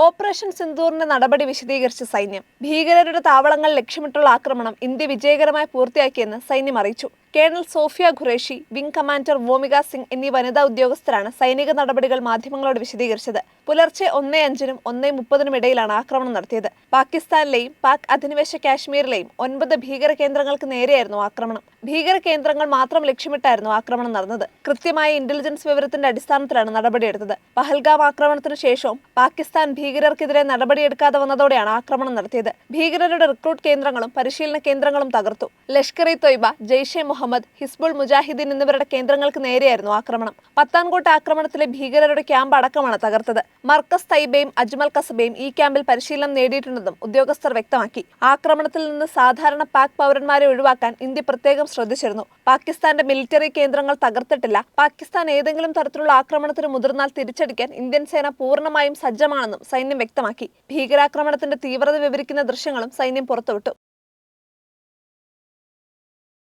Operation സിന്ദൂറിന്റെ നടപടി വിശദീകരിച്ച സൈന്യം. ഭീകരരുടെ താവളങ്ങൾ ലക്ഷ്യമിട്ടുള്ള ആക്രമണം ഇന്ത്യ വിജയകരമായി പൂർത്തിയാക്കിയെന്ന് സൈന്യം അറിയിച്ചു. Colonel Sofiya Qureshi, wing commander Vyomika Singh എന്നീ വനിതാ ഉദ്യോഗസ്ഥരാണ് സൈനിക നടപടികൾ മാധ്യമങ്ങളോട് വിശദീകരിച്ചത്. പുലർച്ചെ 1:05-നും 1:30-നും ഇടയിലാണ് ആക്രമണം നടത്തിയത്. പാകിസ്ഥാനിലെയും പാക് അധിനിവേശ കാശ്മീരിലെയും 9 ഭീകര കേന്ദ്രങ്ങൾക്ക് നേരെയായിരുന്നു ആക്രമണം. ഭീകര കേന്ദ്രങ്ങൾ മാത്രം ലക്ഷ്യമിട്ടായിരുന്നു ആക്രമണം നടന്നത്. കൃത്യമായ ഇന്റലിജൻസ് വിവരത്തിന്റെ അടിസ്ഥാനത്തിലാണ് നടപടിയെടുത്തത്. പഹൽഗാം ആക്രമണത്തിന് ശേഷവും പാകിസ്ഥാൻ ഭീകരർക്കെതിരെ നടപടിയെടുക്കാതെ വന്നതോടെയാണ് ആക്രമണം നടത്തിയത്. ഭീകരരുടെ റിക്രൂട്ട് കേന്ദ്രങ്ങളും പരിശീലന കേന്ദ്രങ്ങളും തകർത്തു. ലഷ്കർ-ഇ-തൊയ്ബ, ജെയ്ഷെ മുഹമ്മദ്, ഹിസ്ബുൾ മുജാഹിദ്ദീൻ എന്നിവരുടെ കേന്ദ്രങ്ങൾക്ക് നേരെയായിരുന്നു ആക്രമണം. പത്താൻകോട്ട് ആക്രമണത്തിലെ ഭീകരരുടെ ക്യാമ്പ് അടക്കമാണ് തകർത്തത്. മർക്കസ് തൈബയും അജ്മൽ കസബയും ഈ ക്യാമ്പിൽ പരിശീലനം നേടിയിട്ടുണ്ടെന്നും ഉദ്യോഗസ്ഥർ വ്യക്തമാക്കി. ആക്രമണത്തിൽ നിന്ന് സാധാരണ പാക് പൗരന്മാരെ ഒഴിവാക്കാൻ ഇന്ത്യ പ്രത്യേകം ശ്രദ്ധിച്ചിരുന്നു. പാകിസ്ഥാന്റെ മിലിറ്ററി കേന്ദ്രങ്ങൾ തകർത്തിട്ടില്ല. പാകിസ്ഥാൻ ഏതെങ്കിലും തരത്തിലുള്ള ആക്രമണത്തിന് മുതിർന്നാൽ തിരിച്ചടിക്കാൻ ഇന്ത്യൻ സേന പൂർണ്ണമായും സജ്ജമാണെന്നും സൈന്യം വ്യക്തമാക്കി. ഭീകരാക്രമണത്തിന്റെ തീവ്രത വിവരിക്കുന്ന ദൃശ്യങ്ങളും സൈന്യം പുറത്തുവിട്ടു.